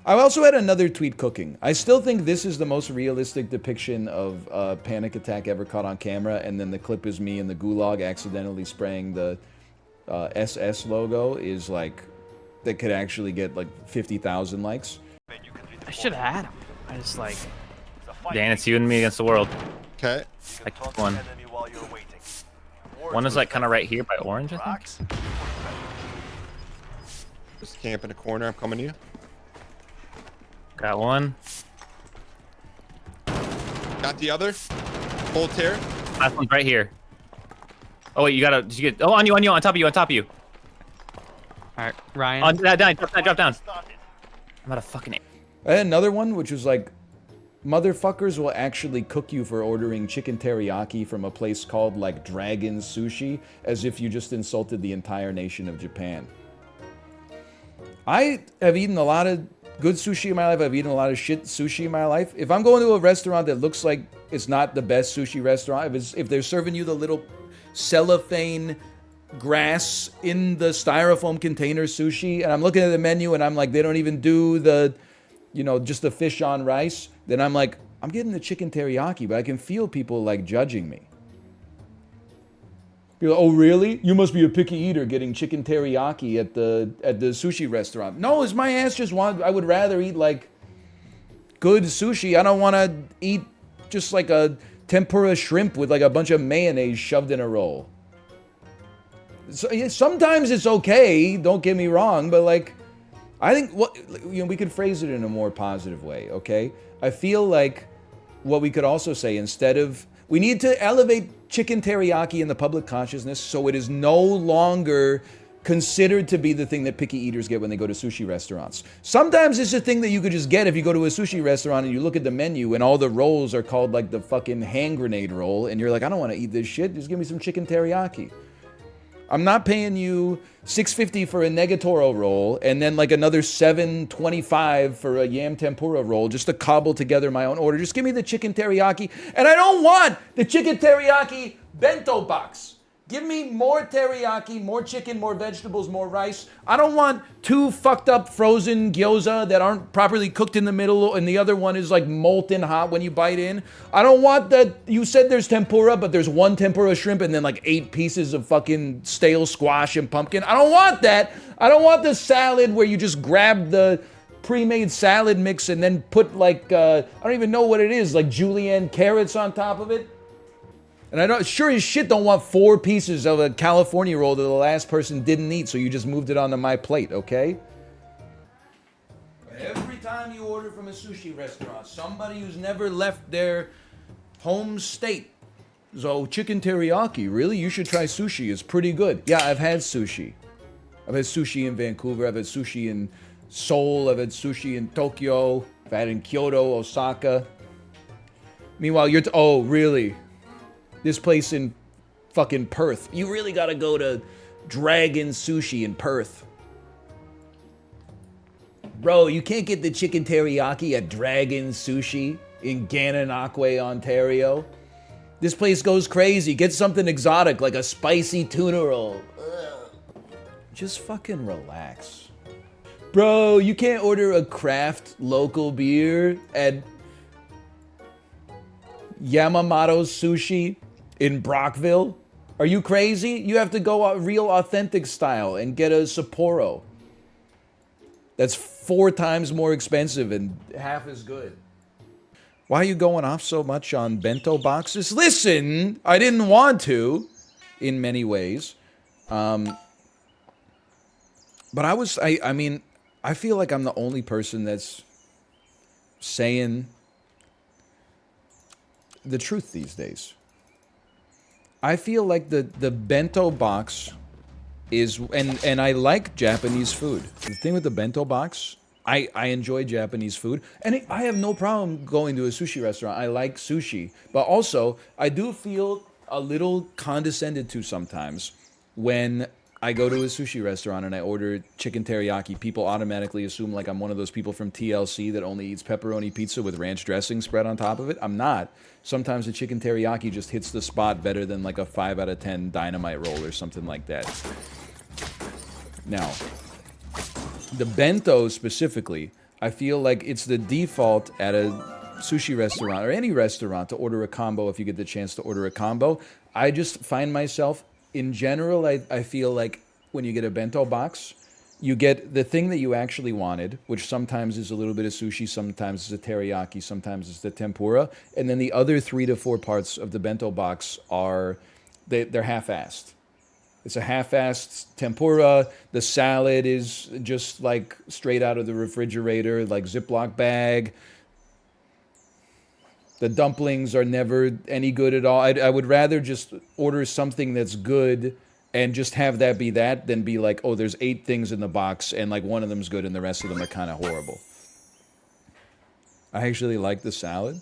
I also had another tweet cooking. I still think this is the most realistic depiction of a panic attack ever caught on camera, and then the clip is me in the gulag accidentally spraying the SS logo is like, that could actually get like 50,000 likes. I should have had him. I just like... Dan, it's you and me against the world. Okay. I killed one. One is like kind of right here by orange, I think. Just camp in a corner. I'm coming to you. Got one. Got the other. Full tear. Last one's right here. Oh wait, you gotta. Did you get? Oh, on you, on top of you, on top of you. All right, Ryan. On down, drop down. I'm out of fucking. I had another one which was like, motherfuckers will actually cook you for ordering chicken teriyaki from a place called like Dragon Sushi, as if you just insulted the entire nation of Japan. I have eaten a lot of good sushi in my life. I've eaten a lot of shit sushi in my life. If I'm going to a restaurant that looks like it's not the best sushi restaurant, if they're serving you the little cellophane grass in the styrofoam container sushi, and I'm looking at the menu and I'm like, they don't even do the, you know, just the fish on rice, then I'm like, I'm getting the chicken teriyaki, but I can feel people like judging me. You're like, oh really? You must be a picky eater getting chicken teriyaki at the sushi restaurant. No, is my ass just want? I would rather eat like good sushi. I don't want to eat just like a tempura shrimp with like a bunch of mayonnaise shoved in a roll. So, yeah, sometimes it's okay. Don't get me wrong, but like, I think we could phrase it in a more positive way. Okay, I feel like what we could also say, instead of, we need to elevate chicken teriyaki in the public consciousness so it is no longer considered to be the thing that picky eaters get when they go to sushi restaurants. Sometimes it's a thing that you could just get if you go to a sushi restaurant and you look at the menu and all the rolls are called like the fucking hand grenade roll, and you're like, I don't want to eat this shit, just give me some chicken teriyaki. I'm not paying you $6.50 for a negatoro roll and then like another $7.25 for a yam tempura roll just to cobble together my own order. Just give me the chicken teriyaki. And I don't want the chicken teriyaki bento box. Give me more teriyaki, more chicken, more vegetables, more rice. I don't want 2 fucked up frozen gyoza that aren't properly cooked in the middle and the other one is like molten hot when you bite in. I don't want that, you said there's tempura, but there's 1 tempura shrimp and then like 8 pieces of fucking stale squash and pumpkin. I don't want that. I don't want the salad where you just grab the pre-made salad mix and then put like, I don't even know what it is, like julienne carrots on top of it. And I don't, sure as shit don't want 4 pieces of a California roll that the last person didn't eat, so you just moved it onto my plate, okay? Every time you order from a sushi restaurant, somebody who's never left their home state, so chicken teriyaki, really? You should try sushi, it's pretty good. Yeah, I've had sushi. I've had sushi in Vancouver, I've had sushi in Seoul, I've had sushi in Tokyo, I've had in Kyoto, Osaka. Meanwhile, you're, oh, really? This place in fucking Perth. You really gotta go to Dragon Sushi in Perth. Bro, you can't get the chicken teriyaki at Dragon Sushi in Gananoque, Ontario. This place goes crazy. Get something exotic like a spicy tuna roll. Ugh. Just fucking relax. Bro, you can't order a craft local beer at Yamamoto's Sushi in Brockville? Are you crazy? You have to go real authentic style and get a Sapporo. That's 4 times more expensive and half as good. Why are you going off so much on bento boxes? Listen, I didn't want to, in many ways. But I mean, I feel like I'm the only person that's saying the truth these days. I feel like the bento box is, and I like Japanese food. The thing with the bento box, I enjoy Japanese food, and I have no problem going to a sushi restaurant. I like sushi, but also I do feel a little condescended to sometimes when I go to a sushi restaurant and I order chicken teriyaki. People automatically assume like I'm one of those people from TLC that only eats pepperoni pizza with ranch dressing spread on top of it. I'm not. Sometimes the chicken teriyaki just hits the spot better than like a 5 out of 10 dynamite roll or something like that. Now, the bento specifically, I feel like it's the default at a sushi restaurant or any restaurant to order a combo if you get the chance to order a combo. I just find myself, in general, I feel like when you get a bento box, you get the thing that you actually wanted, which sometimes is a little bit of sushi, sometimes it's a teriyaki, sometimes it's the tempura, and then the other 3 to 4 parts of the bento box are, they're half-assed. It's a half-assed tempura. The salad is just like straight out of the refrigerator, like Ziploc bag. The dumplings are never any good at all. I would rather just order something that's good and just have that be that than be like, oh, there's 8 things in the box and like one of them's good and the rest of them are kind of horrible. I actually like the salad.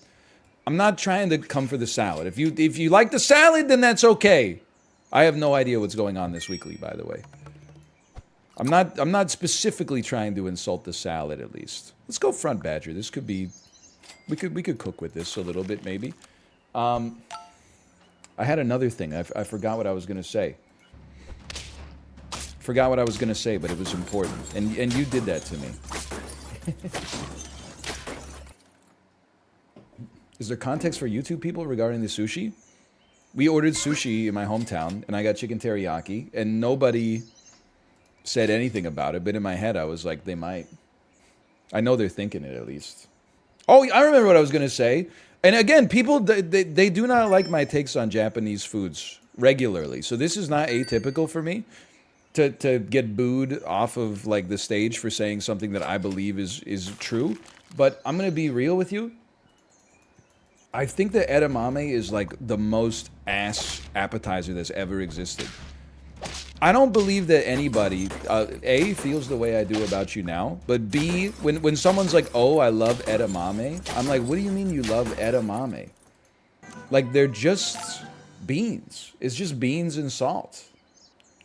I'm not trying to come for the salad. If you like the salad, then that's okay. I have no idea what's going on this weekly, by the way. I'm not specifically trying to insult the salad, at least. Let's go front badger. This could be, we could cook with this a little bit, maybe. I had another thing. I forgot what I was gonna say. Forgot what I was gonna say, but it was important, and you did that to me. Is there context for YouTube people regarding the sushi? We ordered sushi in my hometown, and I got chicken teriyaki, and nobody said anything about it, but in my head I was like, they might. I know they're thinking it, at least. Oh, I remember what I was going to say. And again, people, they do not like my takes on Japanese foods regularly, so this is not atypical for me to get booed off of like the stage for saying something that I believe is true. But I'm going to be real with you. I think that edamame is like the most ass appetizer that's ever existed. I don't believe that anybody, A, feels the way I do about you now, but B, when someone's like, oh, I love edamame, I'm like, what do you mean you love edamame? Like, they're just beans. It's just beans and salt.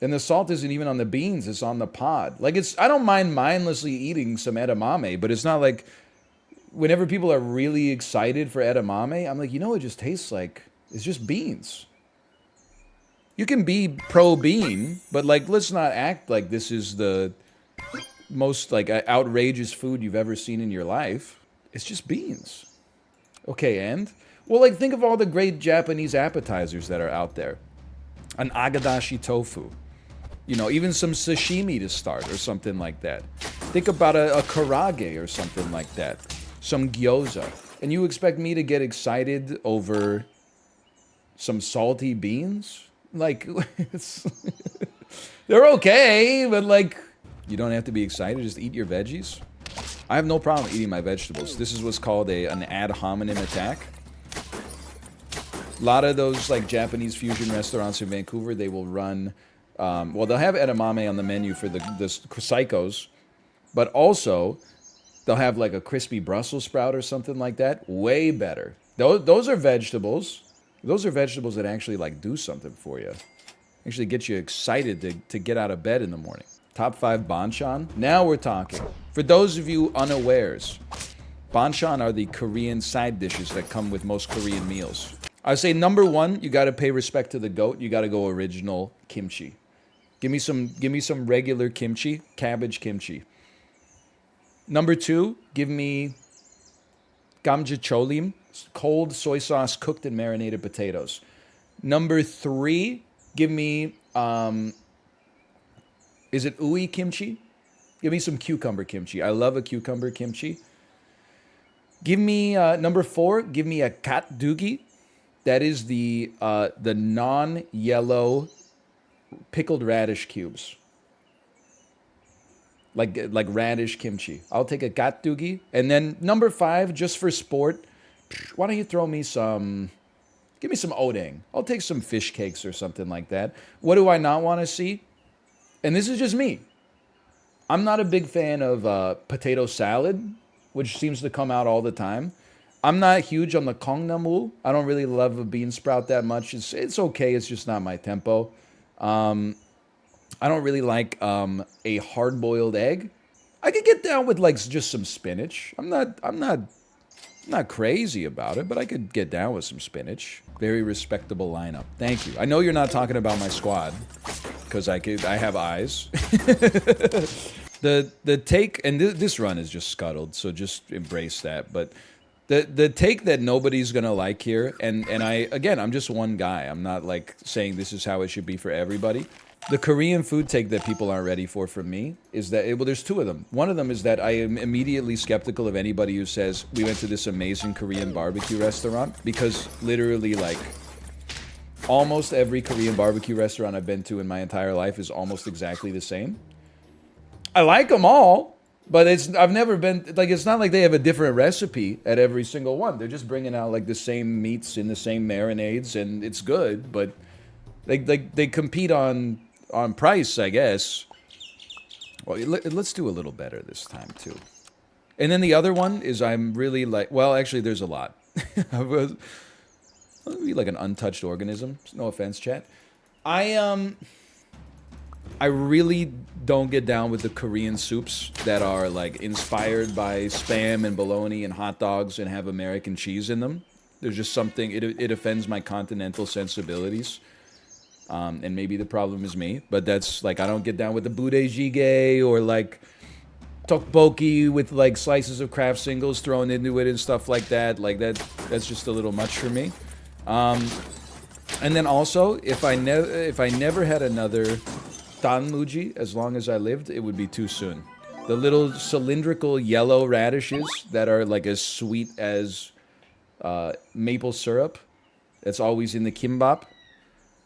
And the salt isn't even on the beans, it's on the pod. Like, I don't mind mindlessly eating some edamame, but it's not like, whenever people are really excited for edamame, I'm like, you know, it just tastes like, it's just beans. You can be pro-bean, but like, let's not act like this is the most like outrageous food you've ever seen in your life. It's just beans. Okay, and? Well, like, think of all the great Japanese appetizers that are out there. An agadashi tofu. You know, even some sashimi to start or something like that. Think about a karage or something like that. Some gyoza. And you expect me to get excited over some salty beans? Like, they're okay, but like, you don't have to be excited, just eat your veggies. I have no problem eating my vegetables. This is what's called an ad hominem attack. A lot of those like Japanese fusion restaurants in Vancouver, they will run, well, they'll have edamame on the menu for the psychos, but also they'll have like a crispy Brussels sprout or something like that. Way better. Those are vegetables. Those are vegetables that actually like do something for you. Actually get you excited to get out of bed in the morning. Top 5 banchan. Now we're talking. For those of you unawares, banchan are the Korean side dishes that come with most Korean meals. I say number 1, you got to pay respect to the goat. You got to go original kimchi. Give me some regular kimchi, cabbage kimchi. Number 2, give me gamjacholim, cold soy sauce cooked and marinated potatoes. Number 3, give me, is it ui kimchi? Give me some cucumber kimchi. I love a cucumber kimchi. Give me, number 4, give me a katdugi. That is the non-yellow pickled radish cubes. Like radish kimchi. I'll take a katdugi. And then number 5, just for sport, why don't you throw me some, give me some odeng. I'll take some fish cakes or something like that. What do I not want to see? And this is just me. I'm not a big fan of potato salad, which seems to come out all the time. I'm not huge on the kongnamul. I don't really love a bean sprout that much. It's okay. It's just not my tempo. I don't really like a hard-boiled egg. I could get down with like just some spinach. I'm not crazy about it, but I could get down with some spinach. Very respectable lineup. Thank you. I know you're not talking about my squad, because I have eyes. The take, and this run is just scuttled, so just embrace that. But the take that nobody's gonna like here, and I'm just one guy. I'm not like saying this is how it should be for everybody. The Korean food take that people aren't ready for from me is that, well, there's two of them. One of them is that I am immediately skeptical of anybody who says we went to this amazing Korean barbecue restaurant, because literally like almost every Korean barbecue restaurant I've been to in my entire life is almost exactly the same. I like them all, but I've never been, like, it's not like they have a different recipe at every single one. They're just bringing out like the same meats in the same marinades, and it's good, but they compete on price, I guess. Well, let's do a little better this time too. And then the other one is I'm really like, well, actually there's a lot. I'll be like an untouched organism. No offense, chat. I really don't get down with the Korean soups that are like inspired by Spam and bologna and hot dogs and have American cheese in them. There's just something, it offends my continental sensibilities. And maybe the problem is me, but that's like, I don't get down with the bude jjigae or like tteokbokki with like slices of Kraft singles thrown into it and stuff like that. Like that's just a little much for me. And then also, if I never had another danmuji as long as I lived, it would be too soon. The little cylindrical yellow radishes that are like as sweet as maple syrup, that's always in the kimbap.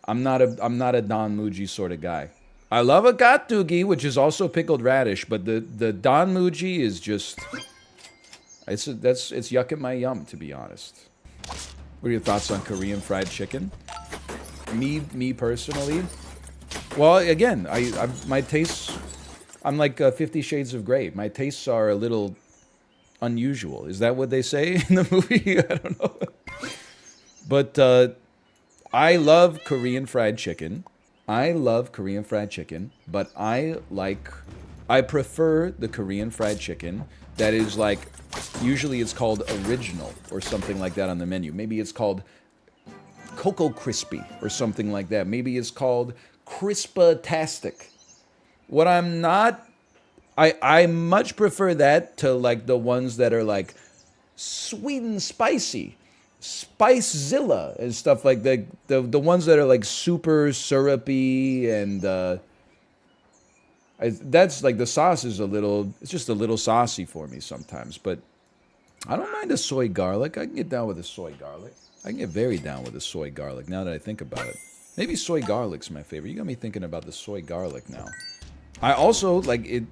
I'm not a danmuji sort of guy. I love a gattugi, which is also pickled radish, but the danmuji is just it's yuck at my yum, to be honest. What are your thoughts on Korean fried chicken? Me personally, well, again, my tastes, I'm like 50 Shades of Grey. My tastes are a little unusual. Is that what they say in the movie? I don't know. But I love Korean fried chicken. But I prefer the Korean fried chicken that is like, usually it's called original or something like that on the menu. Maybe it's called Cocoa Crispy or something like that. Maybe it's called Crispa-tastic. What I'm not, I much prefer that to like the ones that are like sweet and spicy, Spicezilla and stuff like that. The ones that are like super syrupy and that's like the sauce is it's just a little saucy for me sometimes. But I don't mind a soy garlic. I can get down with a soy garlic. I can get very down with a soy garlic now that I think about it. Maybe soy garlic's my favorite. You got me thinking about the soy garlic now. I also like it.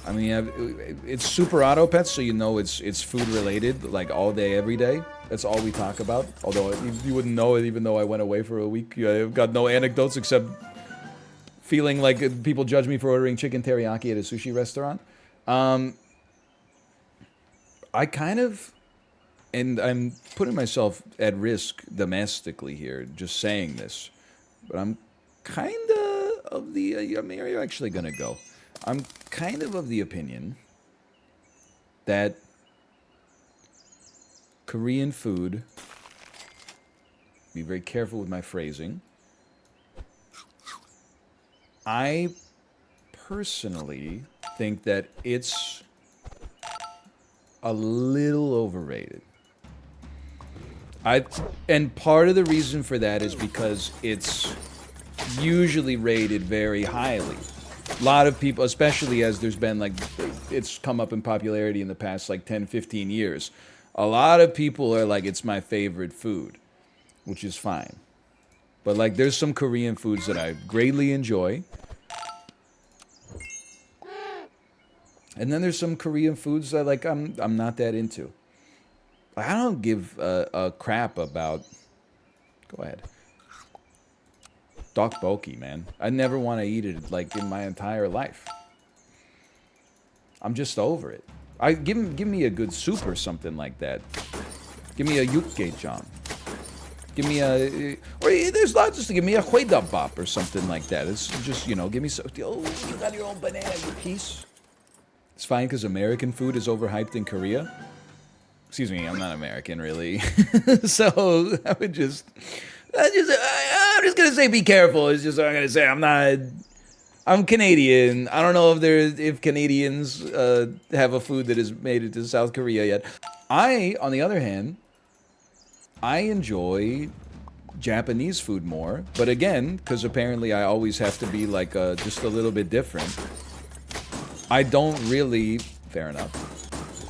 I mean, it's super auto pets, so you know it's food related, like all day, every day. That's all we talk about. Although you wouldn't know it, even though I went away for a week. I've got no anecdotes except feeling like people judge me for ordering chicken teriyaki at a sushi restaurant. I kind of, and I'm putting myself at risk domestically here, just saying this, but I'm kind of the, I mean, are you actually going to go? I'm kind of the opinion that Korean food, be very careful with my phrasing, I personally think that it's a little overrated. And part of the reason for that is because it's usually rated very highly. A lot of people, especially as there's been like, it's come up in popularity in the past like 10, 15 years. A lot of people are like, it's my favorite food, which is fine. But like, there's some Korean foods that I greatly enjoy. And then there's some Korean foods that like I'm not that into. I don't give a crap about. Go ahead. Tteokbokki, man. I never want to eat it like in my entire life. I'm just over it. Give me a good soup or something like that. Give me a yukgaejang. Give me a, or there's lots, just to give me a hwaedabbap or something like that. It's just, you know, give me some. Oh, you got your own banana, you piece. It's fine because American food is overhyped in Korea. Excuse me, I'm not American, really. So I'm just gonna say be careful. It's just what I'm gonna say. I'm not. I'm Canadian. I don't know if Canadians have a food that has made it to South Korea yet. On the other hand, I enjoy Japanese food more, but again, because apparently I always have to be like just a little bit different. I don't really. Fair enough.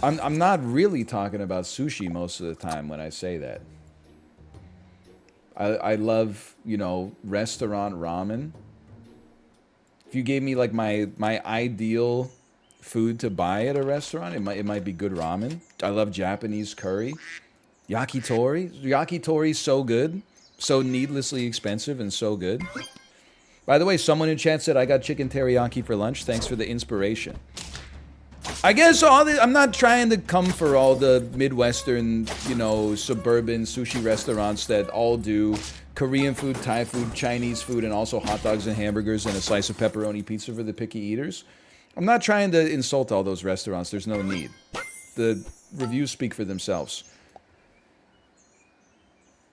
I'm not really talking about sushi most of the time when I say that. I love, you know, restaurant ramen. If you gave me like my ideal food to buy at a restaurant, it might be good ramen. I love Japanese curry. Yakitori. Yakitori's so good. So needlessly expensive and so good. By the way, someone in chat said I got chicken teriyaki for lunch. Thanks for the inspiration. I guess I'm not trying to come for all the Midwestern, you know, suburban sushi restaurants that all do Korean food, Thai food, Chinese food, and also hot dogs and hamburgers and a slice of pepperoni pizza for the picky eaters. I'm not trying to insult all those restaurants. There's no need. The reviews speak for themselves.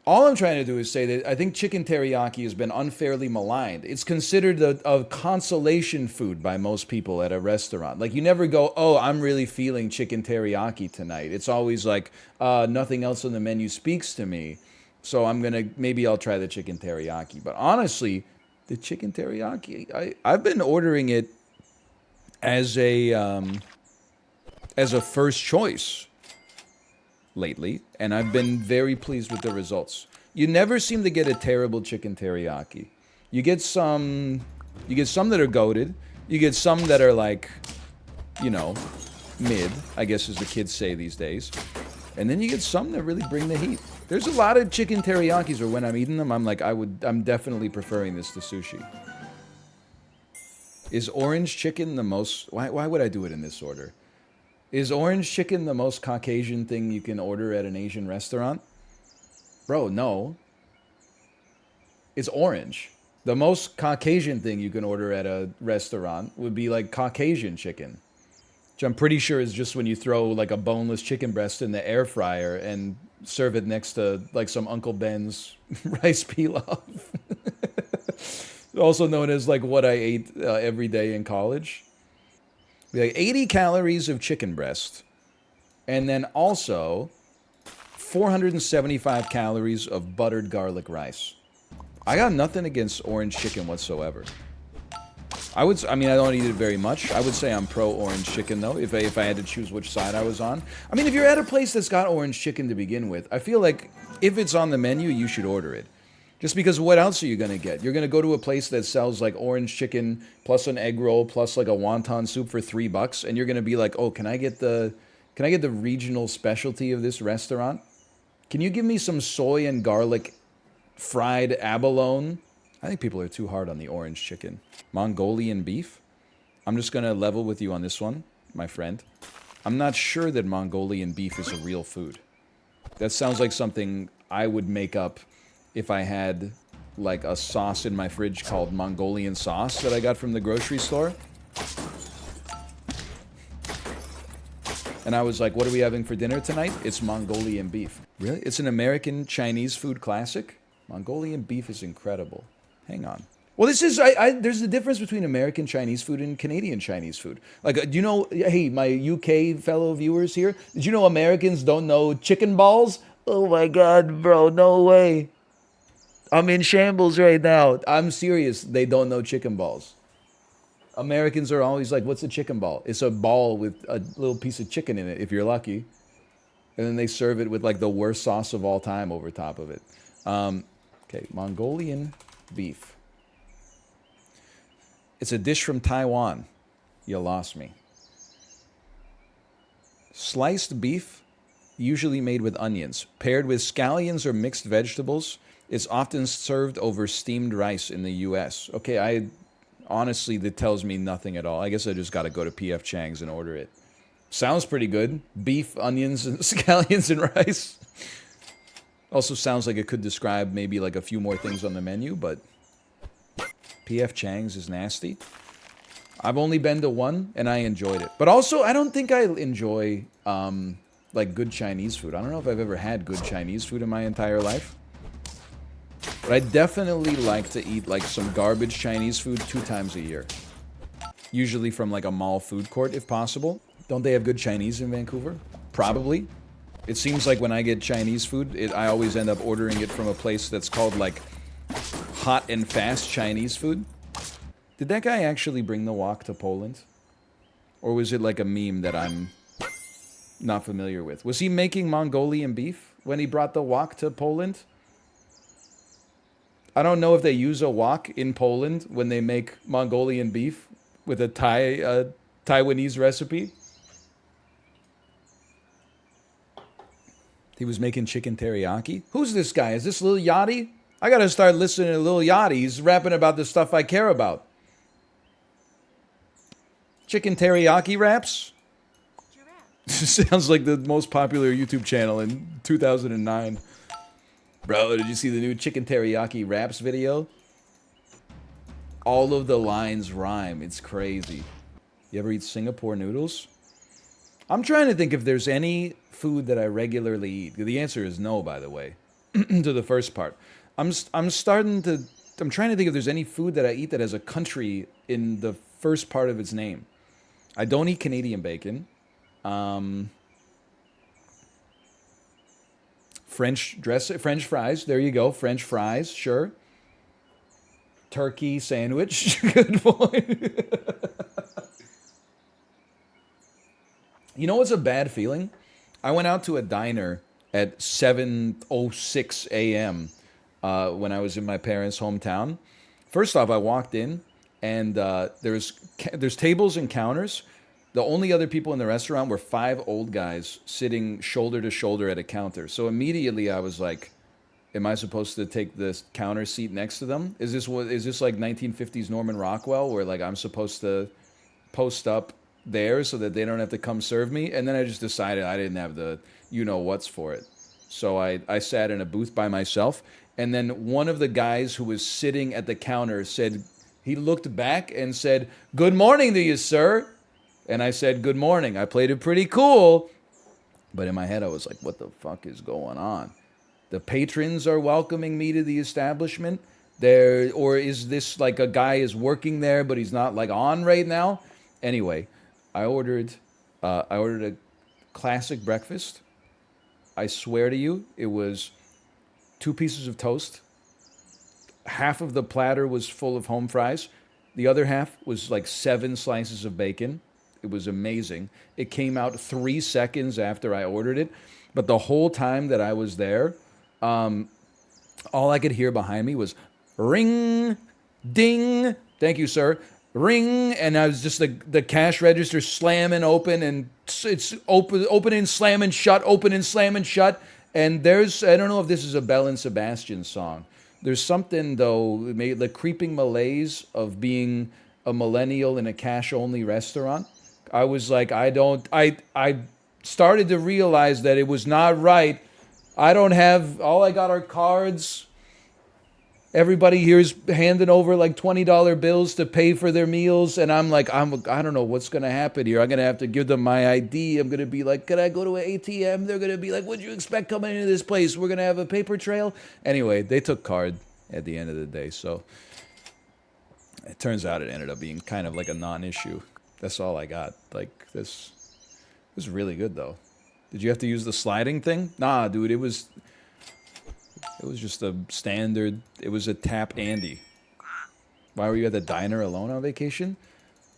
All I'm trying to do is say that I think chicken teriyaki has been unfairly maligned. It's considered a consolation food by most people at a restaurant. Like, you never go, oh, I'm really feeling chicken teriyaki tonight. It's always like, nothing else on the menu speaks to me, so maybe I'll try the chicken teriyaki. But honestly, the chicken teriyaki, I've been ordering it as a first choice lately, and I've been very pleased with the results. You never seem to get a terrible chicken teriyaki. You get some that are goated. You get some that are like, you know, mid, I guess as the kids say these days. And then you get some that really bring the heat. There's a lot of chicken teriyakis where when I'm eating them, I'm like, I'm definitely preferring this to sushi. Is orange chicken the most, why would I do it in this order? Is orange chicken the most Caucasian thing you can order at an Asian restaurant? Bro, no. It's orange. The most Caucasian thing you can order at a restaurant would be like Caucasian chicken. Which I'm pretty sure is just when you throw like a boneless chicken breast in the air fryer and serve it next to like some Uncle Ben's rice pilaf. Also known as like what I ate every day in college. Be like 80 calories of chicken breast, and then also 475 calories of buttered garlic rice. I got nothing against orange chicken whatsoever. I mean, I don't eat it very much. I would say I'm pro orange chicken though, if I had to choose which side I was on. I mean, if you're at a place that's got orange chicken to begin with, I feel like if it's on the menu, you should order it. Just because what else are you going to get? You're going to go to a place that sells like orange chicken plus an egg roll plus like a wonton soup for $3 and you're going to be like, "Oh, can I get the regional specialty of this restaurant? Can you give me some soy and garlic fried abalone?" I think people are too hard on the orange chicken. Mongolian beef? I'm just going to level with you on this one, my friend. I'm not sure that Mongolian beef is a real food. That sounds like something I would make up if I had like a sauce in my fridge called Mongolian sauce that I got from the grocery store. And I was like, what are we having for dinner tonight? It's Mongolian beef. Really? It's an American Chinese food classic? Mongolian beef is incredible. Hang on. Well, this is, there's a difference between American Chinese food and Canadian Chinese food. Like, do you know, hey, my UK fellow viewers here, did you know Americans don't know chicken balls? Oh my God, bro, no way. I'm in shambles right now. I'm serious. They don't know chicken balls. Americans are always like, what's a chicken ball? It's a ball with a little piece of chicken in it, if you're lucky. And then they serve it with like the worst sauce of all time over top of it. Okay, Mongolian beef. It's a dish from Taiwan. You lost me. Sliced beef, usually made with onions, paired with scallions or mixed vegetables. It's often served over steamed rice in the U.S. Okay, honestly, that tells me nothing at all. I guess I just got to go to P.F. Chang's and order it. Sounds pretty good. Beef, onions, and scallions and rice. Also sounds like it could describe maybe like a few more things on the menu, but P.F. Chang's is nasty. I've only been to one, and I enjoyed it. But also, I don't think I enjoy like good Chinese food. I don't know if I've ever had good Chinese food in my entire life. But I definitely like to eat like some garbage Chinese food 2 times a year. Usually from like a mall food court, if possible. Don't they have good Chinese in Vancouver? Probably. It seems like when I get Chinese food, I always end up ordering it from a place that's called like hot and fast Chinese food. Did that guy actually bring the wok to Poland? Or was it like a meme that I'm not familiar with? Was he making Mongolian beef when he brought the wok to Poland? I don't know if they use a wok in Poland when they make Mongolian beef with a Taiwanese recipe. He was making chicken teriyaki. Who's this guy? Is this Lil Yachty? I gotta start listening to Lil Yachty. He's rapping about the stuff I care about. Chicken teriyaki raps? Sounds like the most popular YouTube channel in 2009. Bro, did you see the new chicken teriyaki raps video? All of the lines rhyme. It's crazy. You ever eat Singapore noodles? I'm trying to think if there's any food that I regularly eat. The answer is no, by the way, to the first part. I'm trying to think if there's any food that I eat that has a country in the first part of its name. I don't eat Canadian bacon. French fries. There you go. French fries, sure. Turkey sandwich. Good point. You know what's a bad feeling? I went out to a diner at 7:06 a.m. When I was in my parents' hometown. First off, I walked in, and there's tables and counters. The only other people in the restaurant were 5 old guys sitting shoulder to shoulder at a counter. So immediately I was like, am I supposed to take this counter seat next to them? Is this like 1950s Norman Rockwell where like I'm supposed to post up there so that they don't have to come serve me? And then I just decided I didn't have the you-know-what's for it. So I sat in a booth by myself. And then one of the guys who was sitting at the counter said, he looked back and said, "Good morning to you, sir." And I said, "Good morning." I played it pretty cool. But in my head, I was like, what the fuck is going on? The patrons are welcoming me to the establishment? Or is this like a guy is working there, but he's not like on right now? Anyway, I ordered a classic breakfast. I swear to you, it was 2 pieces of toast. Half of the platter was full of home fries. The other half was like 7 slices of bacon. It was amazing. It came out 3 seconds after I ordered it. But the whole time that I was there, all I could hear behind me was ring, ding. Thank you, sir. Ring. And I was just the cash register slamming open, and it's open and slamming shut, open and slamming shut. And I don't know if this is a Bell and Sebastian song. There's something, though, the creeping malaise of being a millennial in a cash-only restaurant. I was like, I started to realize that it was not right. All I got are cards. Everybody here is handing over like $20 bills to pay for their meals. And I'm like, I don't know what's going to happen here. I'm going to have to give them my ID. I'm going to be like, can I go to an ATM? They're going to be like, what'd you expect coming into this place? We're going to have a paper trail. Anyway, they took card at the end of the day. So it turns out it ended up being kind of like a non-issue. That's all I got. Like, this was really good, though. Did you have to use the sliding thing? Nah, dude, it was just a standard. It was a tap Andy. Why were you at the diner alone on vacation?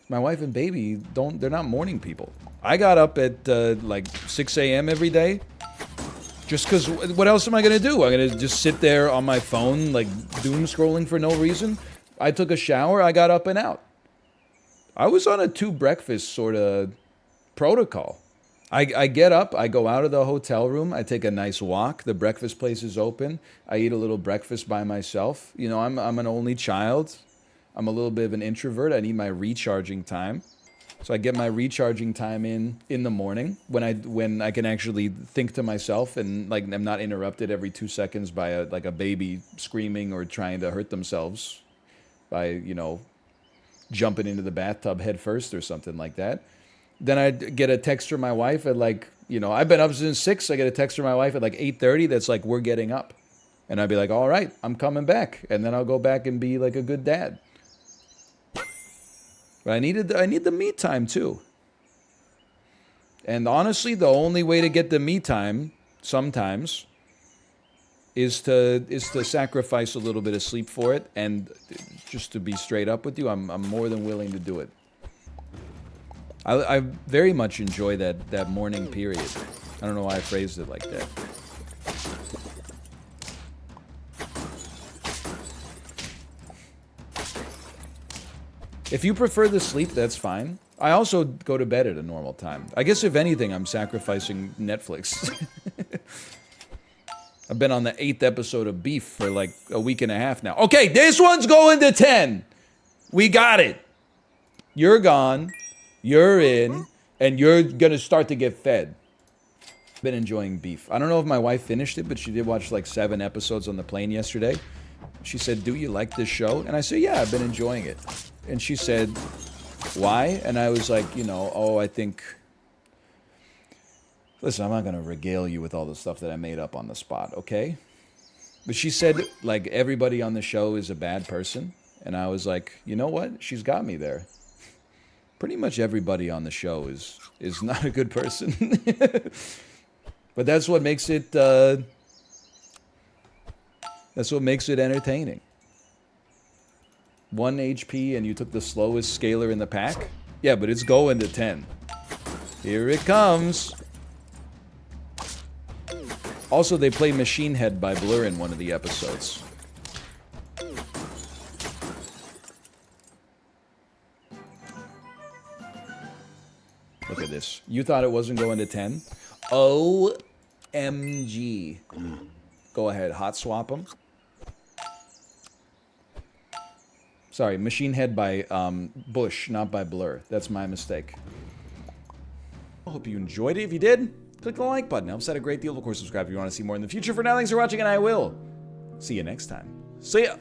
My wife and baby they're not morning people. I got up at like 6 a.m. every day. Just because, what else am I going to do? I'm going to just sit there on my phone, like doom scrolling for no reason? I took a shower, I got up and out. I was on a 2 breakfast sort of protocol. I get up, I go out of the hotel room, I take a nice walk, the breakfast place is open, I eat a little breakfast by myself. You know, I'm an only child, I'm a little bit of an introvert, I need my recharging time. So I get my recharging time in the morning when I can actually think to myself and like I'm not interrupted every 2 seconds by a baby screaming or trying to hurt themselves by, jumping into the bathtub head first or something like that. Then I get a text from my wife at I've been up since 6. I get a text from my wife at like 8:30 that's like, we're getting up. And I'd be like, all right, I'm coming back. And then I'll go back and be like a good dad. But I need the me time too. And honestly, the only way to get the me time sometimes is to sacrifice a little bit of sleep for it. And just to be straight up with you, I'm more than willing to do it. I very much enjoy that morning period. I don't know why I phrased it like that. If you prefer the sleep, that's fine. I also go to bed at a normal time. I guess if anything, I'm sacrificing Netflix. I've been on the 8th episode of Beef for like a week and a half now. Okay, this one's going to 10. We got it. You're gone. You're in. And you're going to start to get fed. Been enjoying Beef. I don't know if my wife finished it, but she did watch like 7 episodes on the plane yesterday. She said, "Do you like this show?" And I said, "Yeah, I've been enjoying it." And she said, "Why?" And I was like, you know, oh, I think... Listen, I'm not going to regale you with all the stuff that I made up on the spot, okay? But she said, like, everybody on the show is a bad person. And I was like, you know what? She's got me there. Pretty much everybody on the show is not a good person. But that's what makes it... that's what makes it entertaining. 1 HP and you took the slowest scaler in the pack? Yeah, but it's going to 10. Here it comes. Also, they play Machine Head by Blur in one of the episodes. Look at this. You thought it wasn't going to 10? OMG. Go ahead, hot swap them. Sorry, Machine Head by Bush, not by Blur. That's my mistake. I hope you enjoyed it. If you did, click the like button. It helps out a great deal. Of course, subscribe if you want to see more in the future. For now, thanks for watching, and I will see you next time. See ya!